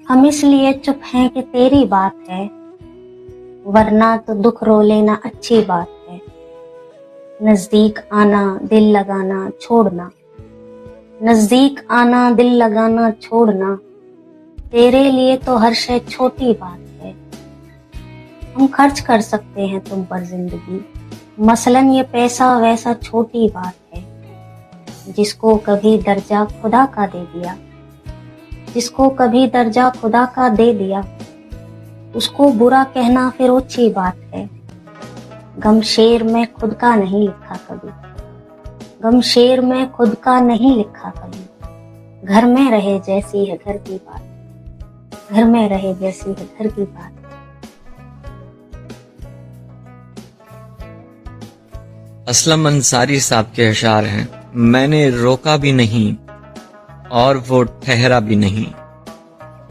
हम इसलिए चुप हैं कि तेरी बात है, वरना तो दुख रो लेना अच्छी बात है। नजदीक आना दिल लगाना छोड़ना, नजदीक आना दिल लगाना छोड़ना, तेरे लिए तो हर शय छोटी बात है। हम खर्च कर सकते हैं तुम पर जिंदगी, मसलन ये पैसा वैसा छोटी बात है। जिसको कभी दर्जा खुदा का दे दिया, जिसको कभी दर्जा खुदा का दे दिया, उसको बुरा कहना फिर ऊंची बात है। गम शेर में खुद का नहीं लिखा कभी, गम शेर में खुद का नहीं लिखा कभी। घर में रहे जैसी है घर की बात, घर में रहे जैसी है घर की बात। असलम अंसारी साहब के अशार हैं। मैंने रोका भी नहीं और वो ठहरा भी नहीं,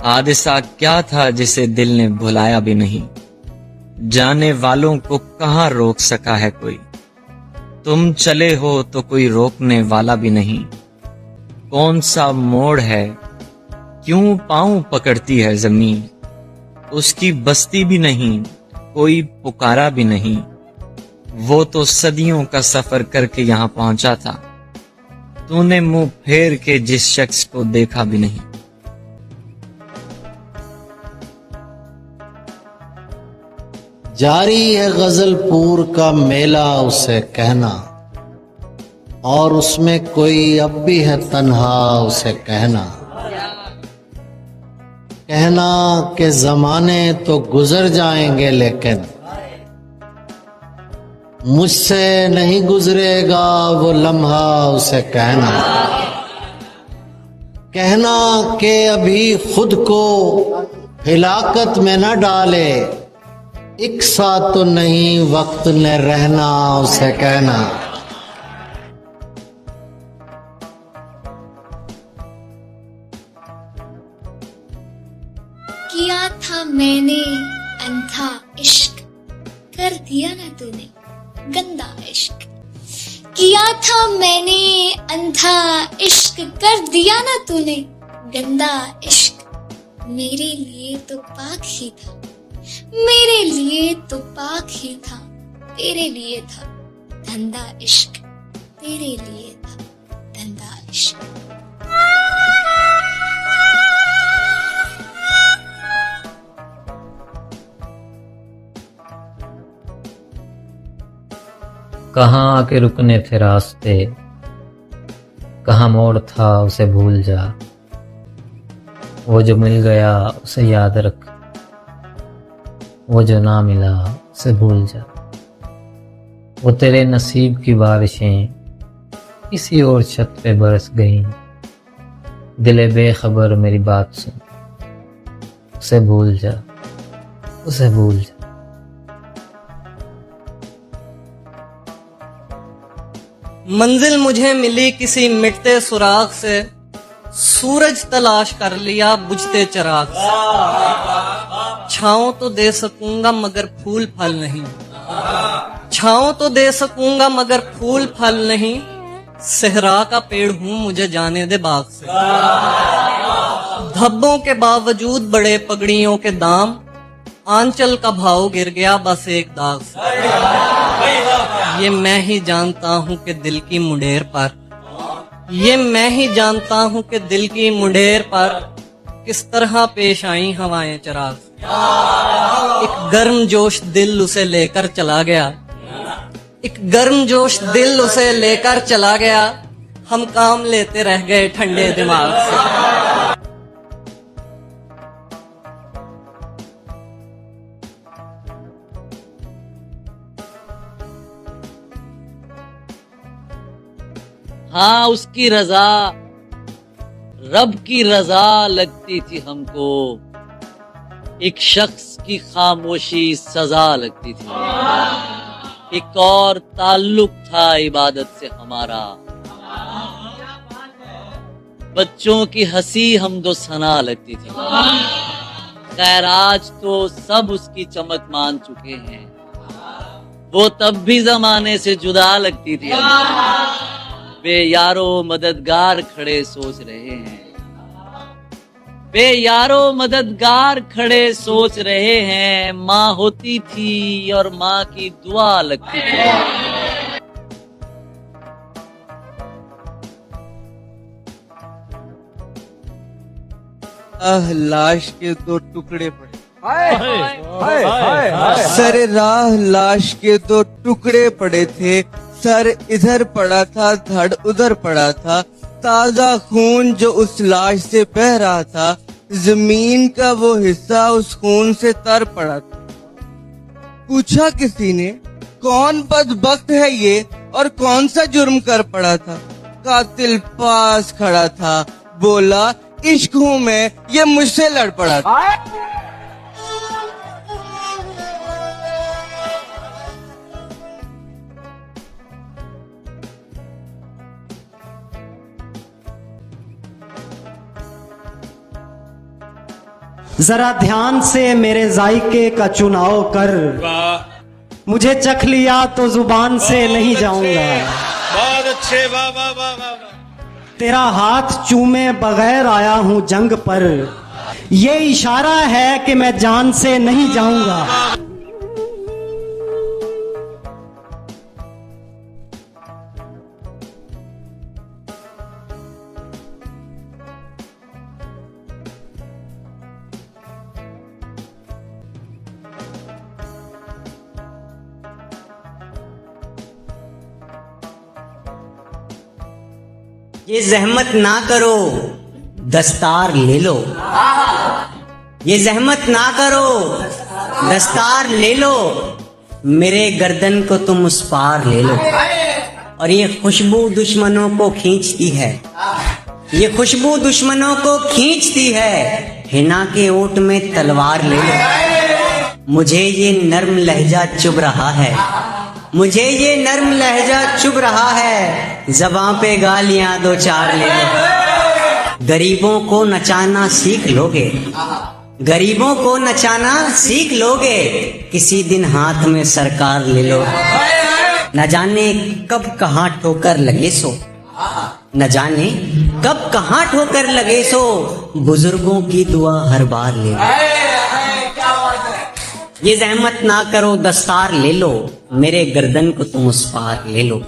हादसा क्या था जिसे दिल ने भुलाया भी नहीं। जाने वालों को कहाँ रोक सका है कोई, तुम चले हो तो कोई रोकने वाला भी नहीं। कौन सा मोड़ है, क्यों पांव पकड़ती है जमीन, उसकी बस्ती भी नहीं, कोई पुकारा भी नहीं। वो तो सदियों का सफर करके यहाँ पहुंचा था, तूने मुंह फेर के जिस शख्स को देखा भी नहीं। जारी है गजलपुर का मेला उसे कहना, और उसमें कोई अब भी है तन्हा उसे कहना। कहना के जमाने तो गुजर जाएंगे लेकिन मुझसे नहीं गुजरेगा वो लम्हा उसे कहना। कहना के अभी खुद को हिलाकत में न डाले, एक साथ तो नहीं वक्त ने रहना उसे कहना। किया था मैंने अंधा इश्क, कर दिया ना तूने गंदा इश्क। किया था मैंने अंधा इश्क, कर दिया ना तूने गंदा इश्क। मेरे लिए तो पाक ही था, मेरे लिए तो पाक ही था, तेरे लिए था धंधा इश्क, तेरे लिए था धंधा इश्क। कहाँ आके रुकने थे रास्ते, कहाँ मोड़ था उसे भूल जा। वो जो मिल गया उसे याद रख, वो जो ना मिला उसे भूल जा। वो तेरे नसीब की बारिशें किसी और छत पे बरस गईं। दिले बेखबर मेरी बात सुन, उसे भूल जा, उसे भूल जा। मंजिल मुझे मिली किसी मिटते सुराग से, सूरज तलाश कर लिया बुझते चिराग से। छाँव तो दे सकूंगा मगर फूल फल नहीं, छाँव तो दे सकूंगा मगर फूल फल नहीं। सहरा का पेड़ हूं मुझे जाने दे बाग से। धब्बों के बावजूद बड़े पगड़ियों के दाम, आंचल का भाव गिर गया बस एक दाग से। ये मैं ही जानता हूँ कि दिल की मुंडेर पर, ये मैं ही जानता हूँ कि दिल की मुंडेर पर किस तरह पेश आई हवाएं चिराग। एक गर्म जोश दिल उसे लेकर चला गया, एक गर्म जोश दिल उसे लेकर चला गया। हम काम लेते रह गए ठंडे दिमाग से। हाँ उसकी रजा रब की रजा लगती थी हमको, एक शख्स की खामोशी सजा लगती थी। एक और ताल्लुक था इबादत से हमारा, बच्चों की हंसी हमदो सना लगती थी। खैर आज तो सब उसकी चमक मान चुके हैं, वो तब भी जमाने से जुदा लगती थी। बे यारो मददगार खड़े सोच रहे हैं, बेयारो मददगार खड़े सोच रहे हैं, माँ होती थी और माँ की दुआ लगती थी। लाश के दो टुकड़े पड़े, सर राह लाश के दो टुकड़े पड़े थे, सर इधर पड़ा था, धड़ उधर पड़ा था, ताजा खून जो उस लाश से बह रहा था, जमीन का वो हिस्सा उस खून से तर पड़ा था। पूछा किसी ने, कौन बदबख्त है ये और कौन सा जुर्म कर पड़ा था? कातिल पास खड़ा था, बोला इश्क हूं मैं, ये मुझसे लड़ पड़ा था। जरा ध्यान से मेरे जायके का चुनाव कर, मुझे चख लिया तो जुबान से नहीं जाऊंगा। बहुत अच्छे, वाह वाह वाह वाह। तेरा हाथ चूमे बगैर आया हूं जंग पर, ये इशारा है कि मैं जान से नहीं जाऊंगा। ये जहमत ना करो, दस्तार ले लो। ये जहमत ना करो, दस्तार ले लो, मेरे गर्दन को तुम उस पार ले लो। और ये खुशबू दुश्मनों को खींचती है, ये खुशबू दुश्मनों को खींचती है, हिना के ओट में तलवार ले लो। मुझे ये नर्म लहजा चुभ रहा है, मुझे ये नर्म लहजा चुभ रहा है, ज़बां पे गालियां दो चार ले लो। गरीबों को नचाना सीख लोगे, गरीबों को नचाना सीख लोगे, किसी दिन हाथ में सरकार ले लो। न जाने कब कहाँ ठोकर लगे सो, न जाने कब कहाँ ठोकर लगे सो, बुजुर्गों की दुआ हर बार ले लो। ये जहमत ना करो, दस्तार ले लो, मेरे गर्दन को तुम उस पार ले लो।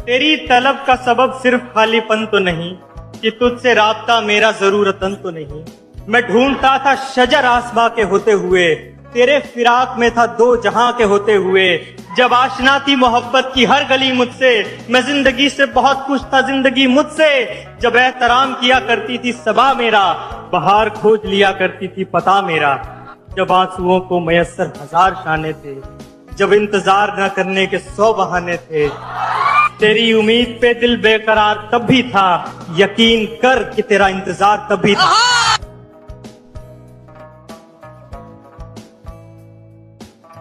तेरी तलब का सबब सिर्फ खालीपन तो नहीं कि तुझसे राब्ता मेरा जरूरतन तो नहीं। मैं ढूंढता था शजर आसमां के होते हुए, तेरे फिराक में था दो जहां के होते हुए। जब आशना थी मोहब्बत की हर गली मुझसे, मैं जिंदगी से बहुत खुश था जिंदगी मुझसे। जब एहतराम किया करती थी सबा मेरा, बहार खोज लिया करती थी पता मेरा। जब आंसुओं को मयस्सर हजार शाने थे, जब इंतजार न करने के 100 बहाने थे। तेरी उम्मीद पे दिल बेकरार तब भी था, यकीन कर कि तेरा इंतजार तब भी था।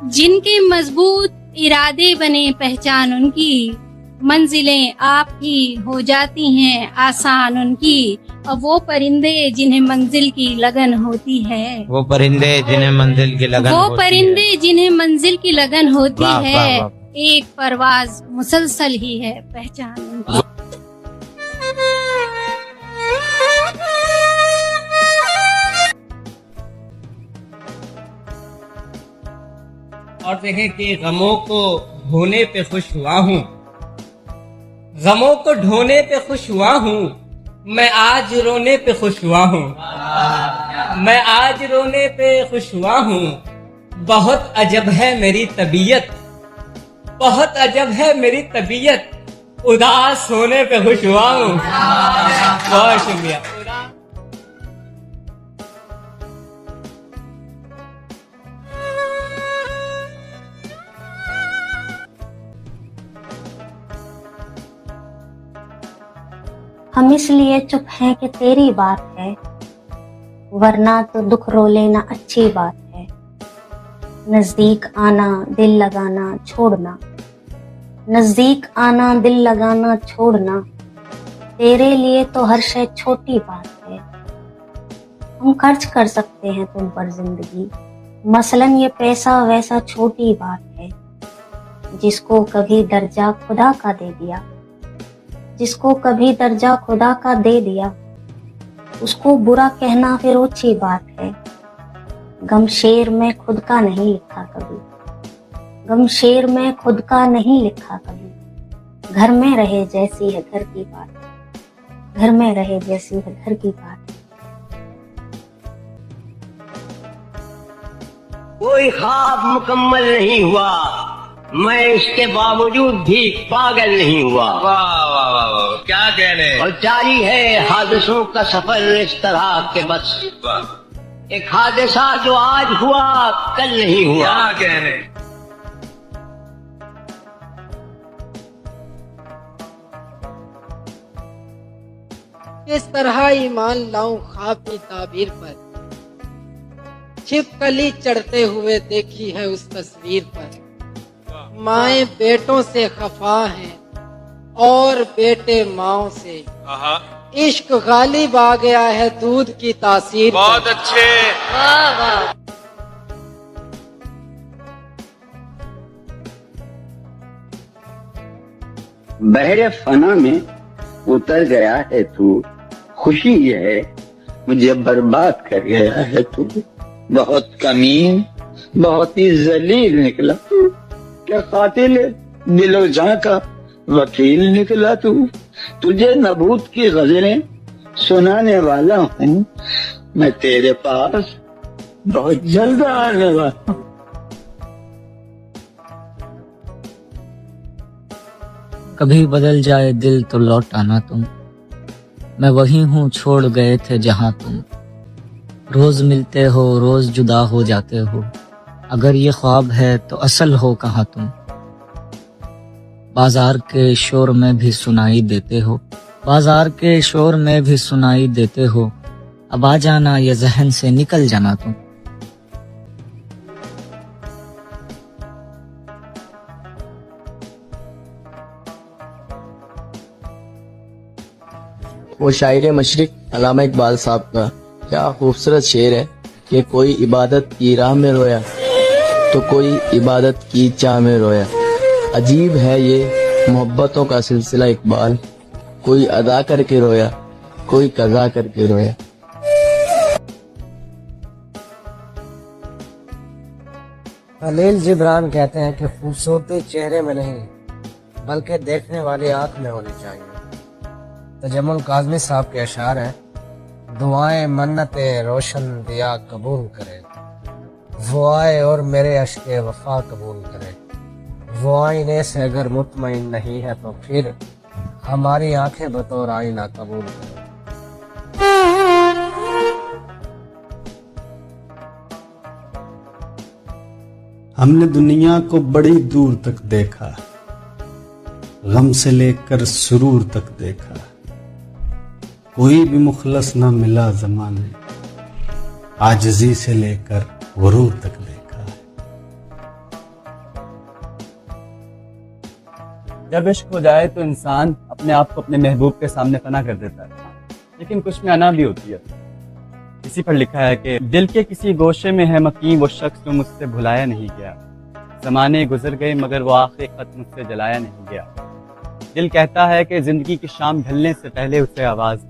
जिनके मजबूत इरादे बने पहचान उनकी, मंजिलें आप ही हो जाती हैं आसान उनकी। और वो परिंदे जिन्हें मंजिल की लगन होती है, वो परिंदे जिन्हें मंजिल की लगन वो होती परिंदे है। जिन्हें मंजिल की लगन होती वाह, है, वाह, वाह। एक परवाज मुसलसल ही है पहचान उनकी। और देखें कि गमों को ढोने पे खुश हुआ हूँ, गमों को ढोने पे खुश हुआ हूँ, मैं आज रोने पे खुश हुआ हूँ, मैं आज रोने पे खुश हुआ हूँ। बहुत अजब है मेरी तबीयत, बहुत अजब है मेरी तबीयत, उदास होने पे खुश हुआ हूँ। बहुत शुक्रिया। हम इसलिए चुप हैं कि तेरी बात है, वरना तो दुख रो लेना अच्छी बात है। नजदीक आना दिल लगाना छोड़ना, नजदीक आना दिल लगाना छोड़ना, तेरे लिए तो हर शय छोटी बात है। हम खर्च कर सकते हैं तुम पर जिंदगी, मसलन ये पैसा वैसा छोटी बात है। जिसको कभी दर्जा खुदा का दे दिया, जिसको कभी दर्जा खुदा का दे दिया, उसको बुरा कहना फिर ऊंची बात है। गम शेर में खुद का नहीं लिखा कभी, गम शेर में खुद का नहीं लिखा कभी। घर में रहे जैसी है घर की बात, घर में रहे जैसी है घर की बात। कोई ख्वाब मुकम्मल नहीं हुआ, मैं इसके बावजूद भी पागल नहीं हुआ। वाह वाह वाह वाह, क्या कहने। और जारी है हादसों का सफर इस तरह के बस। एक हादसा जो आज हुआ कल नहीं हुआ। क्या कहने। किस तरह ईमान लाऊं ख्वाब की ताबीर पर, छिपकली चढ़ते हुए देखी है उस तस्वीर पर। माएं बेटों से खफा हैं और बेटे माओं से। इश्क गालिब आ गया है दूध की तासीर। बहुत अच्छे। वाह वाह। बहरे फना में उतर गया है तू, खुशी ये है मुझे बर्बाद कर गया है तू। बहुत कमीन, बहुत ही जलील निकला तू, क्या कातिल दिलो जां का वकील निकला तू। तुझे नबूत की गजलें सुनाने वाला हूँ मैं, तेरे पास बहुत जल्द आने वाला हूँ। कभी बदल जाए दिल तो लौट आना तुम, मैं वही हूँ छोड़ गए थे जहाँ तुम। रोज मिलते हो रोज जुदा हो जाते हो, अगर ये ख्वाब है तो असल हो कहाँ तुम। बाजार के शोर में भी सुनाई देते हो, बाजार के शोर में भी सुनाई देते हो। अब आ जाना ये जहन से निकल जाना तुम। वो शायर मशरिक अल्लामा इकबाल साहब का क्या खूबसूरत शेर है कि कोई इबादत की राह में रोया तो कोई इबादत की चाह में रोया। अजीब है ये मोहब्बतों का सिलसिला इकबाल, कोई अदा करके रोया कोई कज़ा करके रोया। खलील जिब्रान कहते हैं कि खूबसूरती चेहरे में नहीं बल्कि देखने वाली आंख में होनी चाहिए। तजम्मुल काज़मी साहब के अशार हैं, दुआएं मन्नते रोशन दिया कबूल करे, वो आए और मेरे अश्के वफा कबूल करे। वो आईने से अगर मुतमईन नहीं है तो फिर हमारी आंखें बतौर आईना कबूल करे। हमने दुनिया को बड़ी दूर तक देखा, गम से लेकर सुरूर तक देखा, कोई भी मुखलस ना मिला ज़माने, आजिज़ी से लेकर गुरूर तक देखा। जब इश्क हो जाए तो इंसान अपने आप को अपने महबूब के सामने फना कर देता है, लेकिन कुछ में अना भी होती है। इसी पर लिखा है कि दिल के किसी गोशे में है मकीन वो शख्स जो मुझसे भुलाया नहीं गया। ज़माने गुजर गए मगर वो आखिरी खत मुझसे जलाया नहीं गया। दिल कहता है कि जिंदगी की शाम ढलने से पहले उसे आवाज दूं।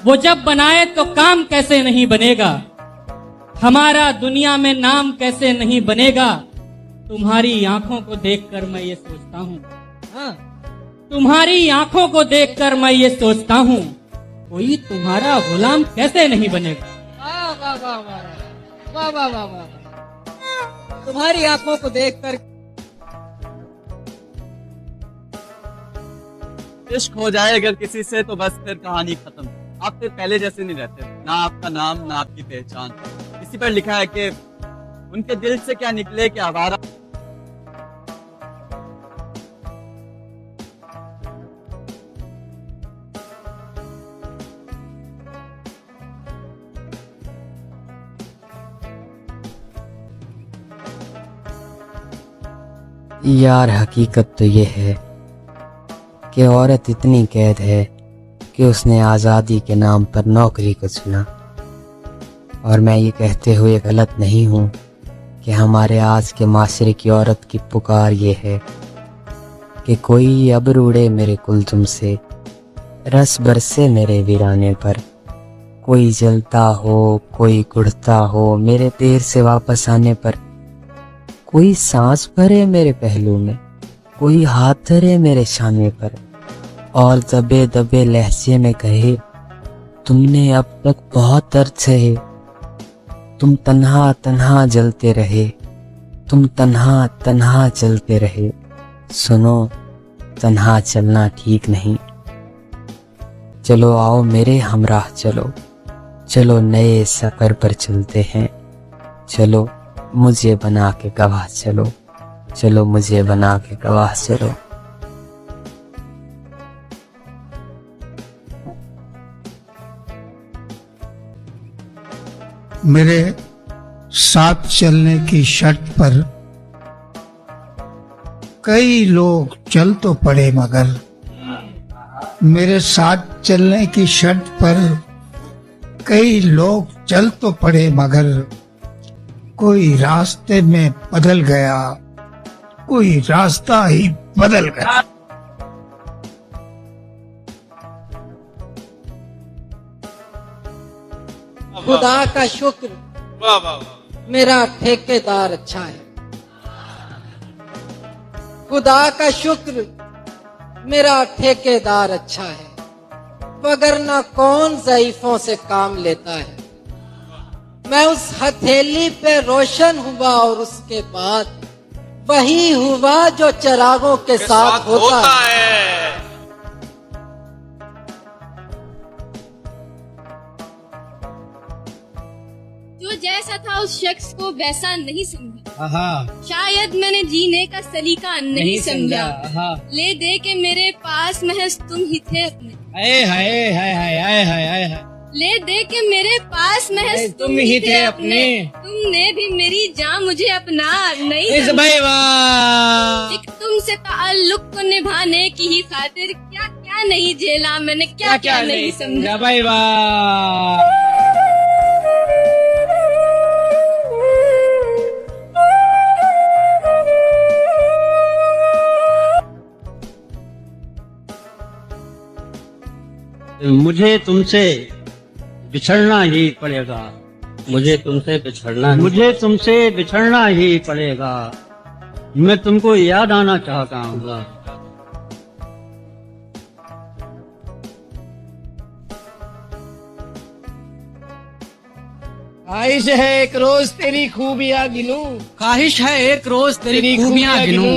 वो जब बनाए तो काम कैसे नहीं बनेगा, हमारा दुनिया में नाम कैसे नहीं बनेगा। तुम्हारी आंखों को देखकर मैं ये सोचता हूँ, हाँ, तुम्हारी आंखों को देखकर मैं ये सोचता हूँ, कोई तुम्हारा गुलाम कैसे नहीं बनेगा। वाह वाह वाह वाह वाह वाह वाह। तुम्हारी आंखों को देखकर इश्क हो जाए अगर किसी से तो बस फिर कहानी खत्म। आप फिर पहले जैसे नहीं रहते, ना आपका नाम ना आपकी पहचान। इसी पर लिखा है कि उनके दिल से क्या निकले कि आवारा। यार हकीकत तो ये है कि औरत इतनी कैद है कि उसने आज़ादी के नाम पर नौकरी को चुना। और मैं ये कहते हुए गलत नहीं हूँ कि हमारे आज के माशरे की औरत की पुकार ये है कि कोई अब्र उड़े मेरे कुलजुम से, रस बरसे मेरे वीराने पर, कोई जलता हो कोई गुड़ता हो मेरे देर से वापस आने पर, कोई सांस भरे मेरे पहलू में, कोई हाथ धरे मेरे शाने पर, और दबे दबे लहजे में कहे तुमने अब तक बहुत दर्द सहे, तुम तन्हा तन्हा जलते रहे, तुम तन्हा तन्हा जलते रहे। सुनो, तन्हा चलना ठीक नहीं। चलो आओ मेरे हमराह चलो, चलो नए सफर पर चलते हैं। चलो मुझे बना के गवाह चलो, चलो मुझे बना के गवाह चलो। मेरे साथ चलने की शर्त पर कई लोग चल तो पड़े मगर, मेरे साथ चलने की शर्त पर कई लोग चल तो पड़े मगर, कोई रास्ते में बदल गया, कोई रास्ता ही बदल गया। खुदा का शुक्र मेरा ठेकेदार अच्छा है, खुदा का शुक्र मेरा ठेकेदार अच्छा है, वगरना कौन ज़ईफों से काम लेता है। मैं उस हथेली पे रोशन हुआ और उसके बाद वही हुआ जो चिरागों के साथ होता है। जो जैसा था उस शख्स को वैसा नहीं समझा, शायद मैंने जीने का सलीका नहीं समझा। ले दे के मेरे पास महज तुम ही थे अपने, ले दे के मेरे पास महज तुम ही थे अपने, तुमने भी मेरी जान मुझे अपना नहीं समझा। एक तुमसे ताल्लुक को निभाने की ही खातिर क्या क्या नहीं झेला मैंने, क्या क्या नहीं समझा। भाई वाह। मुझे तुमसे बिछड़ना ही पड़ेगा, मुझे तुमसे बिछड़ना ही पड़ेगा। मैं तुमको याद आना चाहता हूँ। ख्वाहिश है एक रोज तेरी खूबियाँ गिनूं, ख्वाहिश है एक रोज तेरी खूबियाँ गिनूं,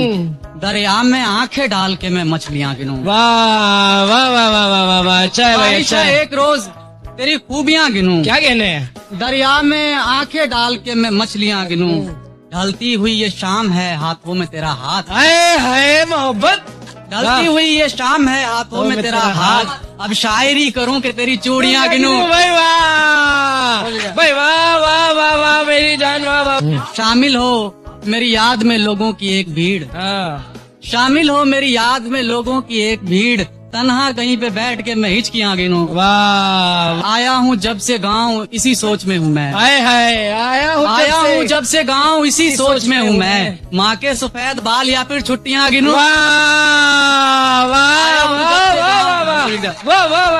दरिया में आंखें डाल के मैं मछलियाँ गिनूं। वाह वाह वाह वाह वाह वाह, अच्छा है भाई, ख्वाहिश अच्छा है है। एक रोज तेरी खूबियाँ गिनूं, क्या कहने हैं? दरिया में आंखें डाल के मैं मछलियाँ गिनूं, ढलती हुई ये शाम है हाथों में तेरा हाथ, है मोहब्बत, ढलती हुई ये शाम है हाथों में तेरा हाथ, अब शायरी करूं कि तेरी चूड़ियाँ गिनूं। भाई वाह भाई वाह वाह वाह वाह मेरी जान वाह वाह। शामिल हो मेरी याद में लोगों की एक भीड़, शामिल हो मेरी याद में लोगों की एक भीड़, तन्हा कहीं पे बैठ के मैं हिचकियाँ गिनूं। वाह, आया हूँ जब से गाँव इसी सोच में हूँ मैं, आया हूँ जब से गाँव इसी सोच में हूँ मैं, माँ के सफेद बाल या फिर छुट्टियाँ गिनूं।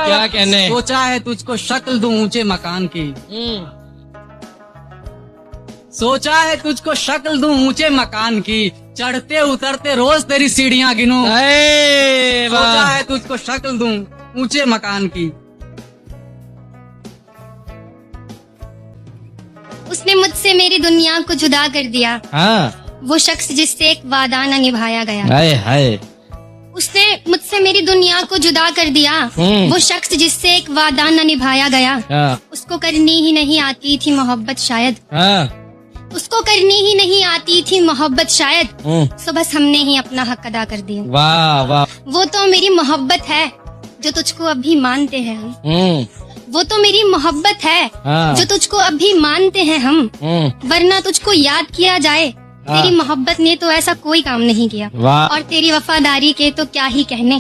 क्या कहने। सोचा है तुझको शक्ल दूं ऊंचे मकान की, सोचा है तुझको शक्ल दूं ऊंचे मकान की, चढ़ते उतरते रोज तेरी सीढ़ियाँ गिनूं। सोचा है तुझको शक्ल दूं ऊंचे मकान की। उसने मुझसे मेरी दुनिया को जुदा कर दिया, वो शख्स जिससे एक वादा न निभाया गया। हाय हाय। उसने मुझसे मेरी दुनिया को जुदा कर दिया, वो शख्स जिससे एक वादा न निभाया गया। उसको करनी ही नहीं आती थी मोहब्बत शायद, उसको करनी ही नहीं आती थी मोहब्बत शायद, सो बस हमने ही अपना हक अदा कर दिया। वाह वाह। वो तो मेरी मोहब्बत है जो तुझको अभी मानते हैं हम, वो तो मेरी मोहब्बत है जो तुझको अभी मानते हैं हम, वरना तुझको याद किया जाए तेरी मोहब्बत ने तो ऐसा कोई काम नहीं किया, और तेरी वफादारी के तो क्या ही कहने।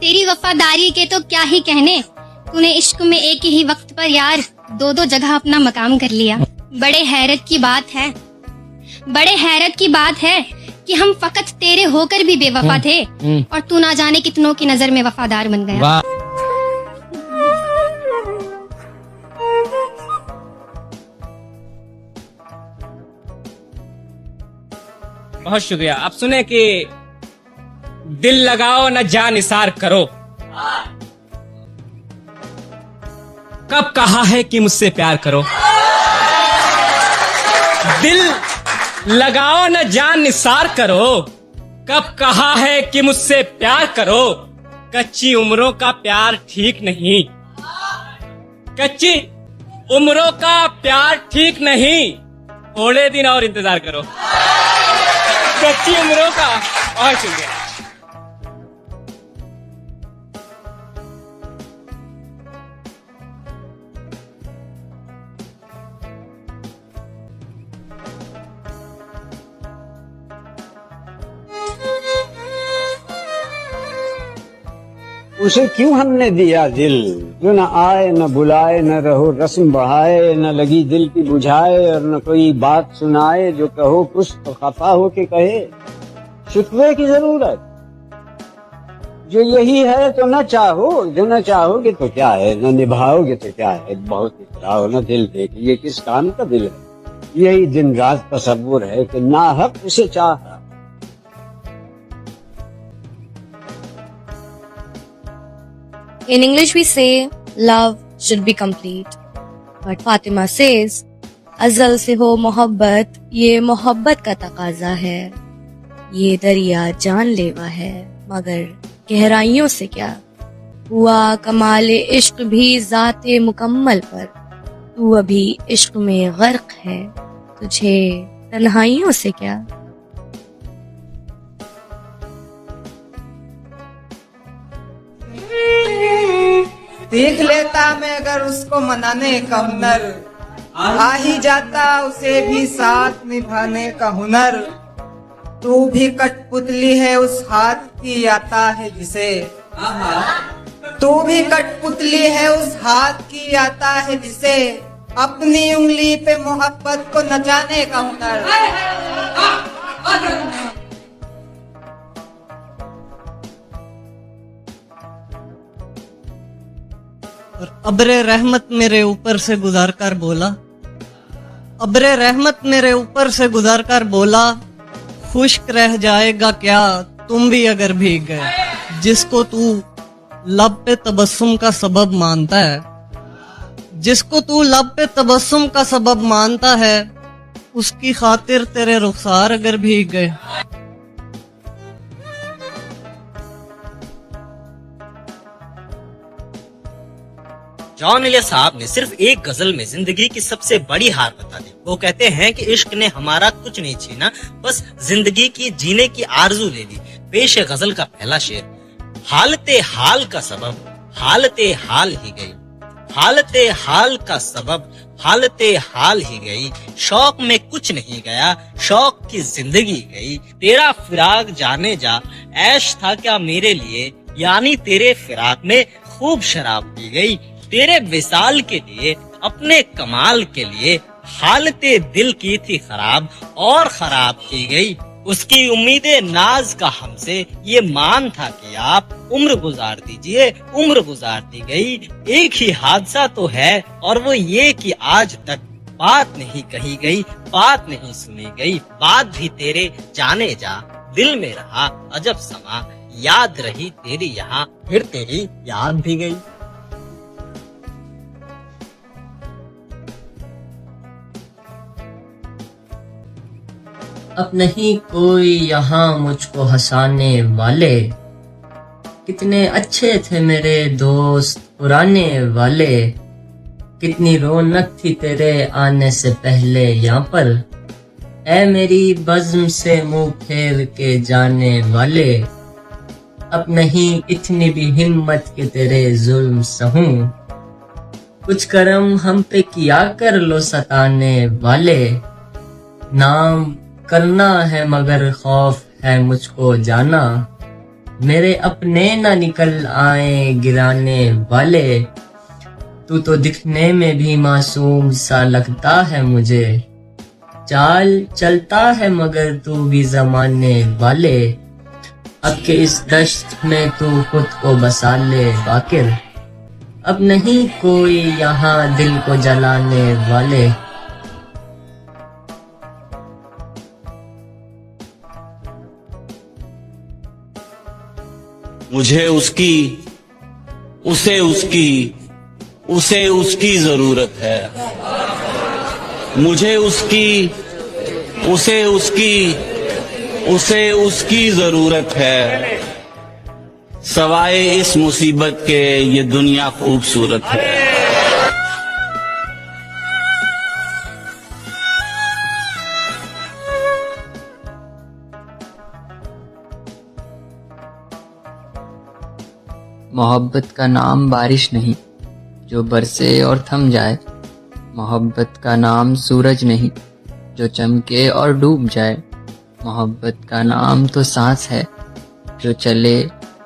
तेरी वफादारी के तो क्या ही कहने, तूने इश्क में एक ही वक्त पर यार दो दो जगह अपना मकाम कर लिया। बड़े हैरत की बात है कि हम फकत तेरे होकर भी बेवफा थे और तू ना जाने कितनों की नजर में वफादार बन गया। बहुत शुक्रिया। आप सुने कि दिल लगाओ न जान निसार करो। कब कहा है कि मुझसे प्यार करो? दिल लगाओ न जान निसार करो। कब कहा है कि मुझसे प्यार करो? कच्ची उम्रों का प्यार ठीक नहीं, कच्ची उम्रों का प्यार ठीक नहीं, थोड़े दिन और इंतजार करो। कच्ची उम्रों का। और शुक्रिया। उसे क्यों हमने दिया दिल, जो न आए न बुलाए, न रहो रस्म बढ़ाए, न लगी दिल की बुझाए, और न कोई बात सुनाए, जो कहो कुछ तो खफा हो के कहे। शिकवे की जरूरत जो यही है तो न चाहो, जो न चाहोगे तो क्या है, न निभाओगे तो क्या है। बहुत इतराओ न दिल देख, ये किस काम का दिल है। यही दिन रात तसव्वुर है कि नाहक उसे चाहा। In English we say love should be complete, but Fatima says अज़ल से हो मोहब्बत, ये मोहब्बत का तकाजा है। ये दरिया जानलेवा है मगर गहराइयों से क्या। हुआ कमाल इश्क भी ज़ाते मुकम्मल पर, तू अभी इश्क में गर्क है, तुझे तन्हाइयों से क्या। देख लेता मैं अगर उसको मनाने का हुनर, आ ही जाता उसे भी साथ निभाने का हुनर। तू भी कठपुतली है उस हाथ की आता है जिसे, तू भी कठपुतली है उस हाथ की आता है जिसे, अपनी उंगली पे मोहब्बत को नचाने का हुनर। और अब्रे रहमत मेरे ऊपर से गुजार कर बोला, अब्रे रहमत मेरे ऊपर से गुजार कर बोला, खुश्क रह जाएगा क्या तुम भी अगर भीग गए। जिसको तू लब पे तबस्सुम का सबब मानता है, जिसको तू लब पे तबस्सुम का सबब मानता है, उसकी खातिर तेरे रुखसार अगर भीग गए। जॉन एलिया साहब ने सिर्फ एक गजल में जिंदगी की सबसे बड़ी हार बता दी। वो कहते हैं कि इश्क ने हमारा कुछ नहीं छीना, बस जिंदगी की जीने की आरजू ले ली। पेश है गजल का पहला शेर। हालते हाल का सबब हालते हाल ही गई, हालते हाल का सबब हालते हाल ही गई। शौक में कुछ नहीं गया, शौक की जिंदगी गई। तेरा फिराक जाने जा, ऐश था क्या मेरे लिए, यानी तेरे फिराक में खूब शराब पी गई। तेरे विसाल के लिए, अपने कमाल के लिए, हालते दिल की थी खराब और खराब की गई। उसकी उम्मीदे नाज का हमसे ये मान था कि आप उम्र गुजार दीजिए, उम्र गुजार दी गई। एक ही हादसा तो है और वो ये कि आज तक बात नहीं कही गई, बात नहीं सुनी गई। बात भी तेरे जाने जा, दिल में रहा अजब समा, याद रही तेरी यहाँ, फिर तेरी याद भी गई। अब नहीं कोई यहाँ मुझको हंसाने वाले, कितने अच्छे थे मेरे दोस्त पुराने वाले। कितनी रौनक थी तेरे आने से पहले यहाँ पर, ऐ मेरी बज़्म से मुंह फेर के जाने वाले। अब नहीं इतनी भी हिम्मत के तेरे जुल्म सहूं, कुछ करम हम पे किया कर लो सताने वाले। नाम करना है मगर खौफ है मुझको जाना, मेरे अपने ना निकल आए गिराने वाले। तू तो दिखने में भी मासूम सा लगता है मुझे। चाल चलता है मगर तू भी जमाने वाले। अब के इस दश्त में तू खुद को बसा ले बाकिर। अब नहीं कोई यहाँ दिल को जलाने वाले। मुझे उसकी उसे उसकी जरूरत है। मुझे उसकी उसे उसकी जरूरत है। सवाए इस मुसीबत के ये दुनिया खूबसूरत है। मोहब्बत का नाम बारिश नहीं जो बरसे और थम जाए। मोहब्बत का नाम सूरज नहीं जो चमके और डूब जाए। मोहब्बत का नाम तो सांस है जो चले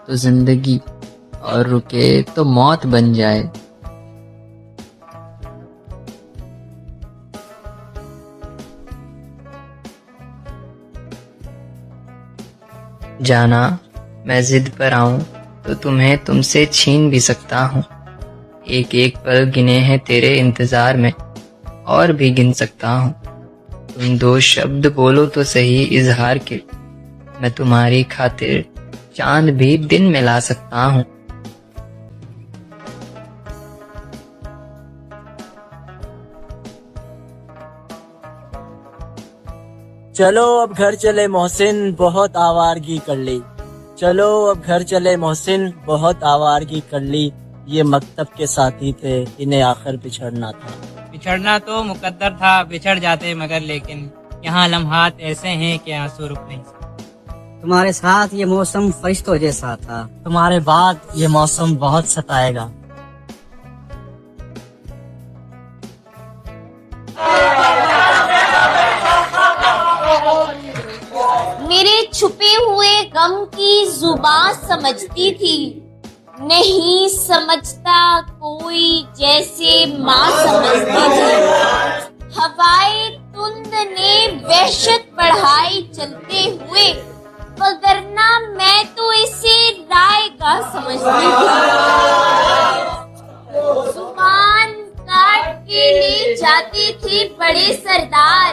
तो जिंदगी और रुके तो मौत बन जाए। जाना मैं जिद पर आऊं तो तुम्हें तुमसे छीन भी सकता हूँ। एक एक पल गिने हैं तेरे इंतजार में और भी गिन सकता हूँ। तुम दो शब्द बोलो तो सही इजहार के। मैं तुम्हारी खातिर चांद भी दिन में ला सकता हूँ। चलो अब घर चले मोहसिन बहुत आवारगी कर ली। चलो अब घर चले मोहसिन बहुत आवारगी कर ली। ये मकतब के साथी थे इन्हें आखिर बिछड़ना था। बिछड़ना तो मुकद्दर था, बिछड़ जाते मगर लेकिन यहाँ लम्हात ऐसे हैं कि आंसू रुक नहीं सकते। तुम्हारे साथ ये मौसम फरिश्तों जैसा था। तुम्हारे बाद ये मौसम बहुत सताएगा। मेरे छुपे हुए गम की जुबान समझती थी, नहीं समझता कोई जैसे माँ समझती थी। हवाए तुंद ने वहशत बढ़ाई चलते हुए, वगरना मैं तो इसे राय का समझती थी। जुबान काट के ले जाते थे बड़े सरदार,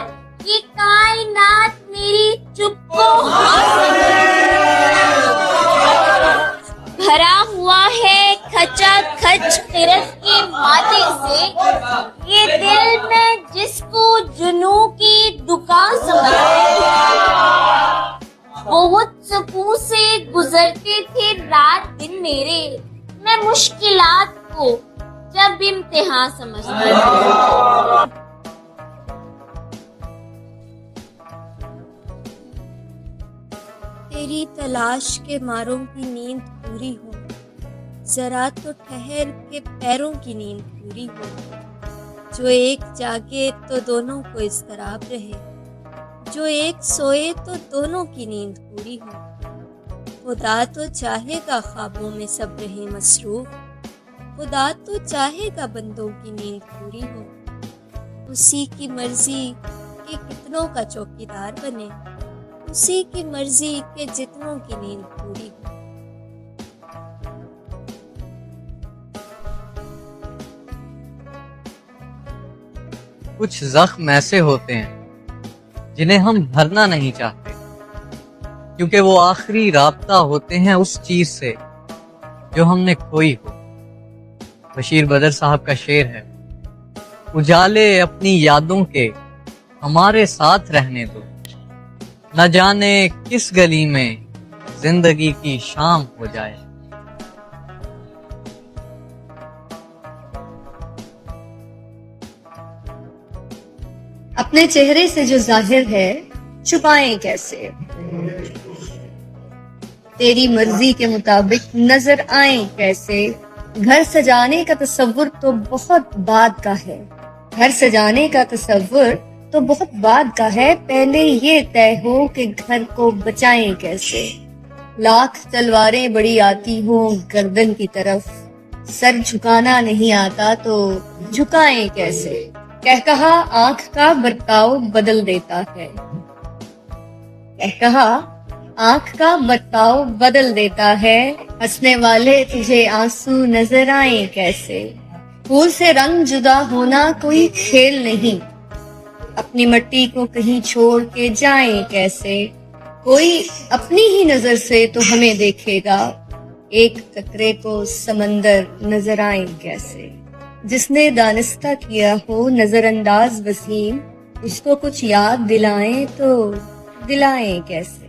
ये कायनात मेरी चुप को भरा हुआ है खचा खच किरत के माते से। ये दिल में जिसको जुनू की दुकान समझते थे। बहुत सुकून से गुजरते थे रात दिन मेरे। मैं मुश्किलात को जब इम्तिहान समझती थी। तेरी तलाश के मारों की नींद पूरी हो, जरा तो ठहर के पैरों की नींद पूरी हो। जो एक जागे तो दोनों को इज़्तिराब रहे, जो एक सोए तो दोनों की नींद पूरी हो। खुदा तो चाहेगा ख्वाबों में सब रहे मसरूफ, खुदा तो चाहेगा बंदों की नींद पूरी हो। उसी की मर्जी कि कितनों का चौकीदार बने, उसी की मर्जी के जितनों की नींद पूरी हो। कुछ जख्म ऐसे होते हैं जिन्हें हम भरना नहीं चाहते, क्योंकि वो आखिरी राब्ता होते हैं उस चीज से जो हमने खोई हो। बशीर बदर साहब का शेर है, उजाले अपनी यादों के हमारे साथ रहने दो, न जाने किस गली में जिंदगी की शाम हो जाए। अपने चेहरे से जो जाहिर है छुपाएं कैसे, तेरी मर्जी के मुताबिक नजर आए कैसे। घर सजाने का तसव्वुर तो बहुत बाद का है, घर सजाने का तसव्वुर तो बहुत बाद का है। पहले ये तय हो कि घर को बचाएं कैसे। लाख तलवारें बड़ी आती हों गर्दन की तरफ, सर झुकाना नहीं आता तो झुकाएं कैसे। कह कहा आंख का बर्ताव बदल देता है, कह कहा आंख का बर्ताव बदल देता है, हंसने वाले तुझे आंसू नजर आए कैसे। फूल से रंग जुदा होना कोई खेल नहीं, अपनी मिट्टी को कहीं छोड़ के जाएं कैसे। कोई अपनी ही नजर से तो हमें देखेगा, एक कतरे को समंदर नजर आए कैसे। जिसने दानिस्ता किया हो नजरअंदाज वसीम, उसको कुछ याद दिलाएं तो दिलाएं कैसे।